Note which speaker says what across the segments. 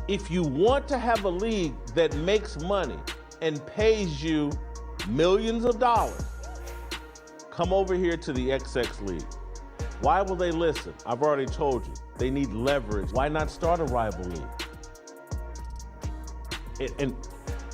Speaker 1: If you want to have a league that makes money and pays you millions of dollars, come over here to the XX League. Why will they listen? I've already told you, they need leverage. Why not start a rival league? And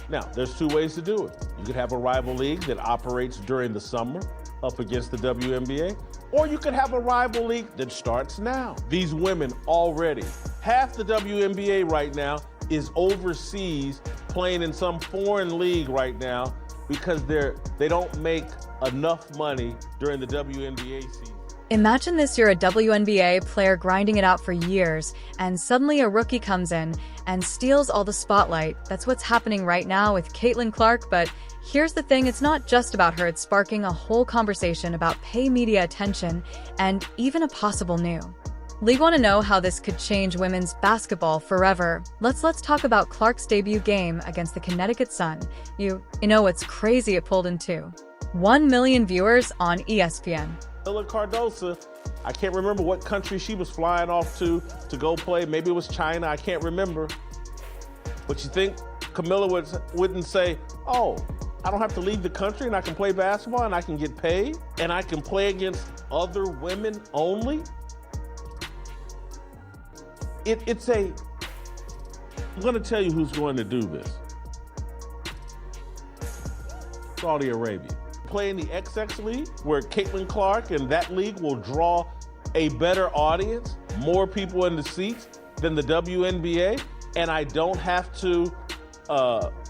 Speaker 1: now, there's two ways to do it. You could have a rival league that operates during the summer up against the WNBA, or you could have a rival league that starts now. These women already, half the WNBA right now is overseas playing in some foreign league right now because they don't make enough money during the WNBA season.
Speaker 2: Imagine this, you're a WNBA player grinding it out for years, and suddenly a rookie comes in and steals all the spotlight. That's what's happening right now with Caitlin Clark, but here's the thing, it's not just about her, it's sparking a whole conversation about pay, media attention, and even a possible new league. Want to know how this could change women's basketball forever? Let's talk about Clark's debut game against the Connecticut Sun. You know what's crazy, it pulled in 1 million viewers on ESPN.
Speaker 1: Camila Cardoso, I can't remember what country she was flying off to go play. Maybe it was China, I can't remember. But you think Camila wouldn't say, oh, I don't have to leave the country and I can play basketball and I can get paid and I can play against other women only? I'm going to tell you who's going to do this. Saudi Arabia. Play in the XX League, where Caitlin Clark and that league will draw a better audience, more people in the seats than the WNBA, and I don't have to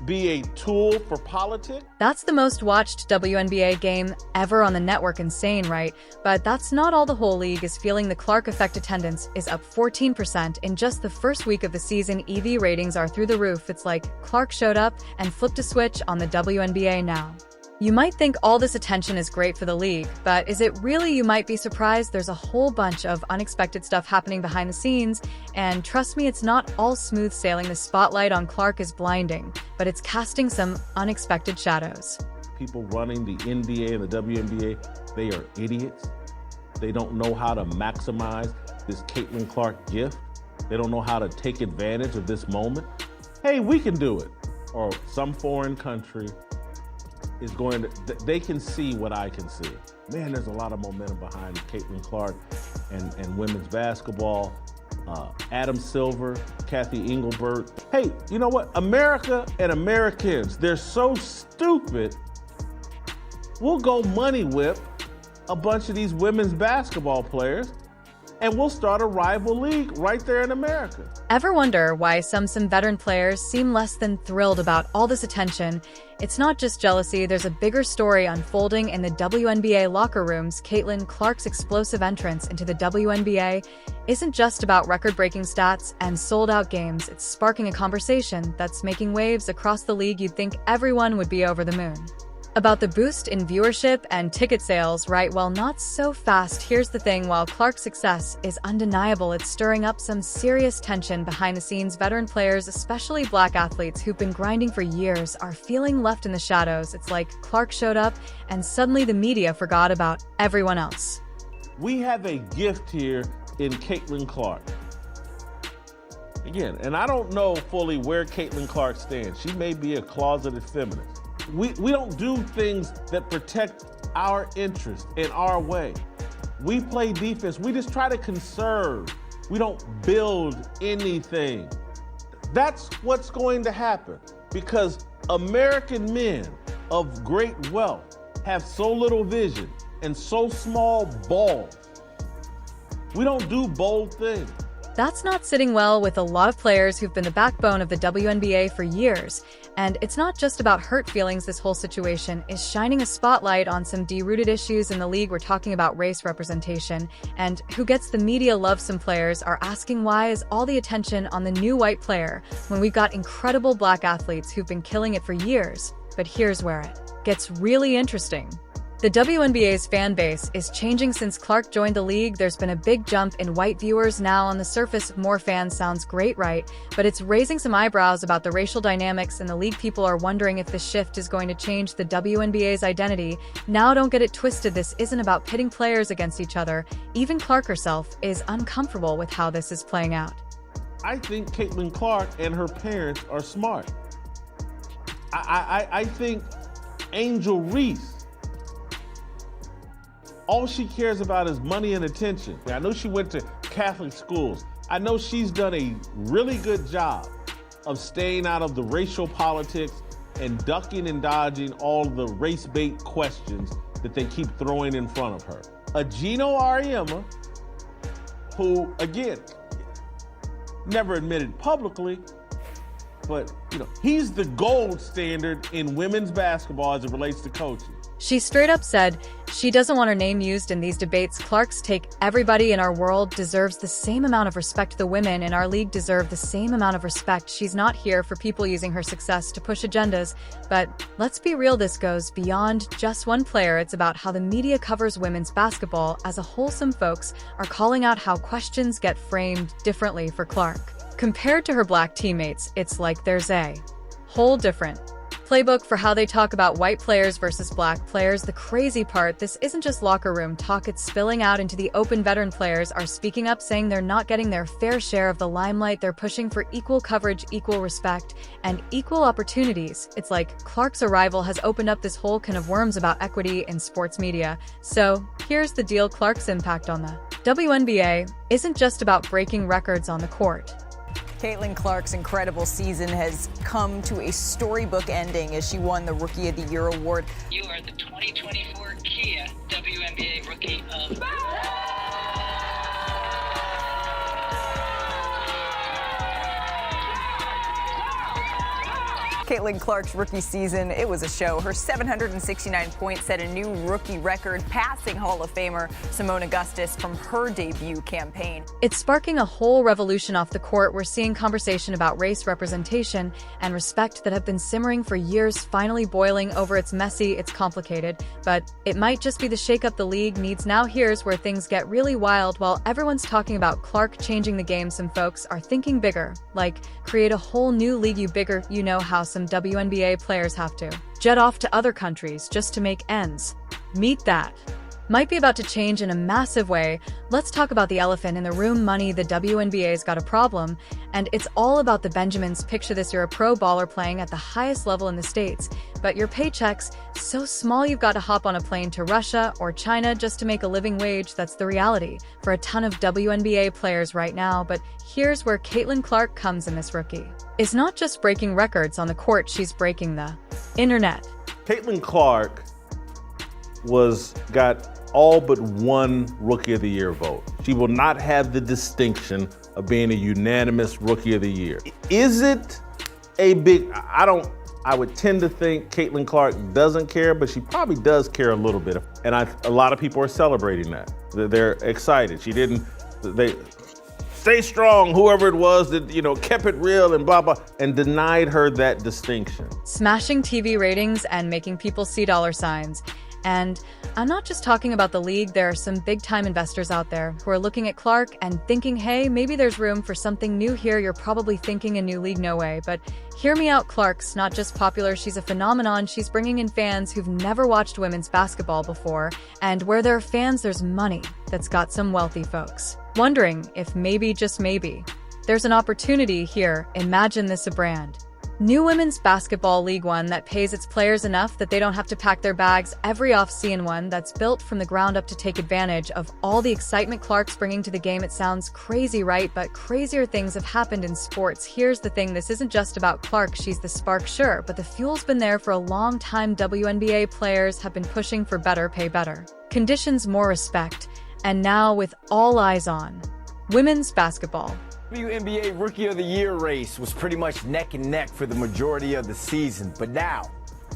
Speaker 1: be a tool for politics.
Speaker 2: That's the most watched WNBA game ever on the network. Insane, right? But that's not all the whole league is feeling. The Clark effect. Attendance is up 14% in just the first week of the season. EV ratings are through the roof. It's like Clark showed up and flipped a switch on the WNBA now. You might think all this attention is great for the league, but is it really? You might be surprised. There's a whole bunch of unexpected stuff happening behind the scenes, and trust me, it's not all smooth sailing. The spotlight on Clark is blinding, but it's casting some unexpected shadows.
Speaker 1: People running the NBA and the WNBA, they are idiots. They don't know how to maximize this Caitlin Clark gift. They don't know how to take advantage of this moment. Hey, we can do it. Or some foreign country is going to, they can see what I can see. Man, there's a lot of momentum behind Caitlin Clark and women's basketball. Adam Silver, Kathy Engelbert. Hey, you know what? America and Americans, they're so stupid. We'll go money whip a bunch of these women's basketball players and we'll start a rival league right there in America.
Speaker 2: Ever wonder why some veteran players seem less than thrilled about all this attention? It's not just jealousy, there's a bigger story unfolding in the WNBA locker rooms. Caitlin Clark's explosive entrance into the WNBA isn't just about record-breaking stats and sold-out games. It's sparking a conversation that's making waves across the league. You'd think everyone would be over the moon about the boost in viewership and ticket sales, right? Well, not so fast. Here's the thing, while Clark's success is undeniable, it's stirring up some serious tension behind the scenes. Veteran players, especially Black athletes who've been grinding for years, are feeling left in the shadows. It's like Clark showed up and suddenly the media forgot about everyone else.
Speaker 1: We have a gift here in Caitlin Clark. Again, and I don't know fully where Caitlin Clark stands. She may be a closeted feminist. We don't do things that protect our interests in our way. We play defense. We just try to conserve. We don't build anything. That's what's going to happen because American men of great wealth have so little vision and so small balls. We don't do bold things.
Speaker 2: That's not sitting well with a lot of players who've been the backbone of the WNBA for years. And it's not just about hurt feelings. This whole situation is shining a spotlight on some deep-rooted issues in the league. We're talking about race representation and who gets the media love. Some players are asking, why is all the attention on the new white player when we've got incredible Black athletes who've been killing it for years? But here's where it gets really interesting. The WNBA's fan base is changing since Clark joined the league. There's been a big jump in white viewers now. On the surface, more fans sounds great, right? But it's raising some eyebrows about the racial dynamics in the league. People are wondering if the shift is going to change the WNBA's identity. Now, don't get it twisted. This isn't about pitting players against each other. Even Clark herself is uncomfortable with how this is playing out.
Speaker 1: I think Caitlin Clark and her parents are smart. I think Angel Reese, all she cares about is money and attention. I know she went to Catholic schools. I know she's done a really good job of staying out of the racial politics and ducking and dodging all the race bait questions that they keep throwing in front of her. A Gino Ariema, who, again, never admitted publicly, but he's the gold standard in women's basketball as it relates to coaching.
Speaker 2: She straight up said she doesn't want her name used in these debates. Clark's take: everybody in our world deserves the same amount of respect. The women in our league deserve the same amount of respect. She's not here for people using her success to push agendas. But let's be real, this goes beyond just one player. It's about how the media covers women's basketball as a whole. Some folks are calling out how questions get framed differently for Clark. Compared to her black teammates, it's like there's a whole different playbook for how they talk about white players versus black players. The crazy part, this isn't just locker room talk, it's spilling out into the open. Veteran players are speaking up, saying they're not getting their fair share of the limelight. They're pushing for equal coverage, equal respect, and equal opportunities. It's like Clark's arrival has opened up this whole can of worms about equity in sports media. So here's the deal: Clark's impact on the WNBA isn't just about breaking records on the court.
Speaker 3: Caitlin Clark's incredible season has come to a storybook ending as she won the Rookie of the Year award.
Speaker 4: You are the 2024 Kia WNBA Rookie of the Year.
Speaker 3: Caitlin Clark's rookie season, it was a show. Her 769 points set a new rookie record, passing Hall of Famer Simone Augustus from her debut campaign.
Speaker 2: It's sparking a whole revolution off the court. We're seeing conversation about race representation and respect that have been simmering for years finally boiling over. It's messy, it's complicated, but it might just be the shakeup the league needs now. Here's where things get really wild. While everyone's talking about Clark changing the game, some folks are thinking bigger, like create a whole new league. You know how some WNBA players have to jet off to other countries just to make ends meet. That might be about to change in a massive way. Let's talk about the elephant in the room: money. The WNBA's got a problem, and it's all about the Benjamins. Picture this: you're a pro baller playing at the highest level in the States, but your paycheck's so small you've got to hop on a plane to Russia or China just to make a living wage. That's the reality for a ton of WNBA players right now. But here's where Caitlin Clark comes in. This rookie is not just breaking records on the court, she's breaking the internet.
Speaker 1: Caitlin Clark got all but one Rookie of the Year vote. She will not have the distinction of being a unanimous Rookie of the Year. Is it a big, I would tend to think Caitlin Clark doesn't care, but she probably does care a little bit. And a lot of people are celebrating that. They're excited. They stay strong, whoever it was that, kept it real and blah, blah, and denied her that distinction.
Speaker 2: Smashing TV ratings and making people see dollar signs. And I'm not just talking about the league. There are some big-time investors out there who are looking at Clark and thinking, hey, maybe there's room for something new here. You're probably thinking a new league, no way. But hear me out, Clark's not just popular, she's a phenomenon. She's bringing in fans who've never watched women's basketball before. And where there are fans, there's money that's got some wealthy folks wondering if maybe, just maybe, there's an opportunity here. Imagine this: a brand new women's basketball league, one that pays its players enough that they don't have to pack their bags every off-season, one that's built from the ground up to take advantage of all the excitement Clark's bringing to the game. It sounds crazy, right? But crazier things have happened in sports. Here's the thing: this isn't just about Clark. She's the spark, sure, but the fuel's been there for a long time. WNBA players have been pushing for better pay, better conditions, more respect, and now with all eyes on women's basketball,
Speaker 5: WNBA Rookie of the Year race was pretty much neck and neck for the majority of the season, but now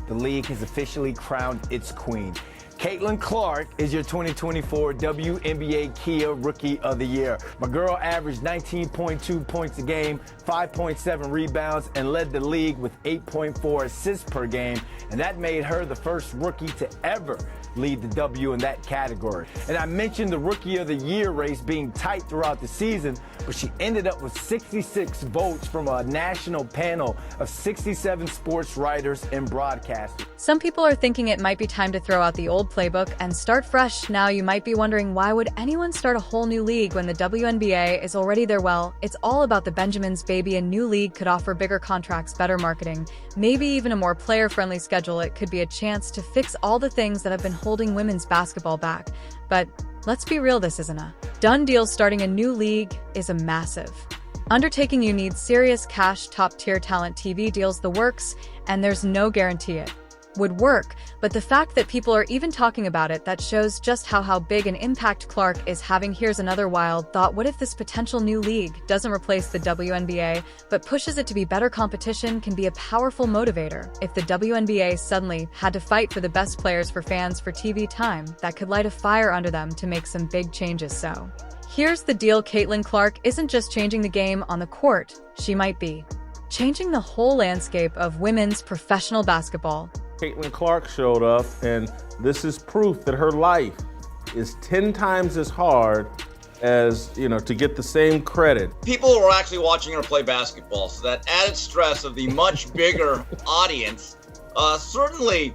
Speaker 5: the league has officially crowned its queen. Caitlin Clark is your 2024 WNBA Kia Rookie of the Year. My girl averaged 19.2 points a game, 5.7 rebounds, and led the league with 8.4 assists per game, and that made her the first rookie to ever lead the W in that category. And I mentioned the Rookie of the Year race being tight throughout the season, but she ended up with 66 votes from a national panel of 67 sports writers and broadcasters.
Speaker 2: Some people are thinking it might be time to throw out the old old playbook and start fresh. Now you might be wondering, why would anyone start a whole new league when the WNBA is already there? Well, it's all about the Benjamins, baby. A new league could offer bigger contracts, better marketing, maybe even a more player-friendly schedule. It could be a chance to fix all the things that have been holding women's basketball back. But let's be real, this isn't a done deal. Starting a new league is a massive undertaking. You need serious cash, top-tier talent, TV deals, the works, and there's no guarantee it would work. But the fact that people are even talking about it, that shows just how big an impact Clark is having. Here's another wild thought. What if this potential new league doesn't replace the WNBA, but pushes it to be better? Competition can be a powerful motivator. If the WNBA suddenly had to fight for the best players, for fans, for TV time, that could light a fire under them to make some big changes. So here's the deal. Caitlin Clark isn't just changing the game on the court. She might be changing the whole landscape of women's professional basketball.
Speaker 1: Caitlin Clark showed up, and this is proof that her life is 10 times as hard as, to get the same credit.
Speaker 6: People were actually watching her play basketball, so that added stress of the much bigger audience certainly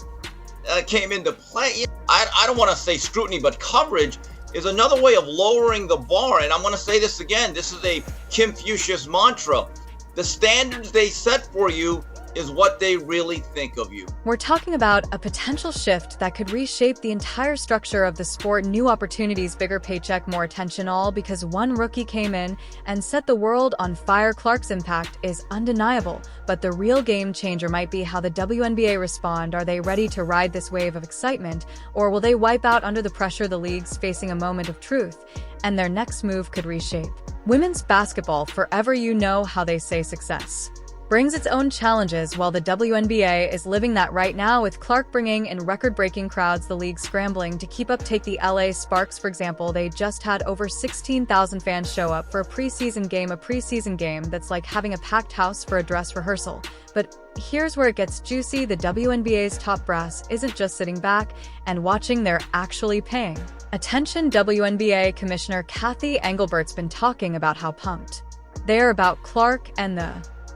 Speaker 6: came into play. I don't want to say scrutiny, but coverage is another way of lowering the bar. And I'm going to say this again. This is a Confucius mantra. The standards they set for you is what they really think of you.
Speaker 2: We're talking about a potential shift that could reshape the entire structure of the sport. New opportunities, bigger paycheck, more attention, all because one rookie came in and set the world on fire. Clark's impact is undeniable, but the real game changer might be how the WNBA respond. Are they ready to ride this wave of excitement, or will they wipe out under the pressure? The league's facing a moment of truth, and their next move could reshape women's basketball forever. You know how they say success brings its own challenges. While the WNBA is living that right now, with Clark bringing in record-breaking crowds, the league scrambling to keep up. Take the LA Sparks, for example. They just had over 16,000 fans show up for a preseason game that's like having a packed house for a dress rehearsal. But here's where it gets juicy. The WNBA's top brass isn't just sitting back and watching, they're actually paying attention. WNBA Commissioner Kathy Engelbert's been talking about how pumped they're about Clark and the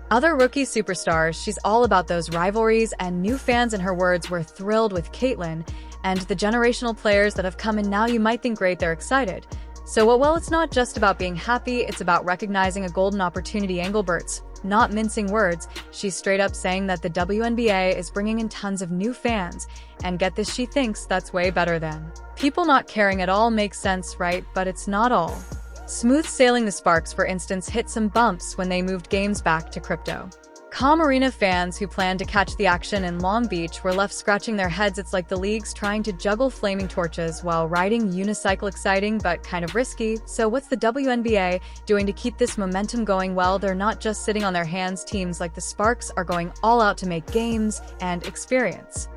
Speaker 2: other rookie superstars. She's all about those rivalries and new fans. In her words, we're thrilled with Caitlin and the generational players that have come in now. You might think, great, they're excited. So well, it's not just about being happy, it's about recognizing a golden opportunity. Engelbert's not mincing words. She's straight up saying that the WNBA is bringing in tons of new fans, and get this, she thinks that's way better than people not caring at all. Makes sense, right? But it's not all smooth sailing. The Sparks, for instance, hit some bumps when they moved games back to Crypto. Arena fans who planned to catch the action in Long Beach were left scratching their heads. It's like the league's trying to juggle flaming torches while riding unicycle. Exciting, but kind of risky. So what's the WNBA doing to keep this momentum going? Well, they're not just sitting on their hands. Teams like the Sparks are going all out to make games and experience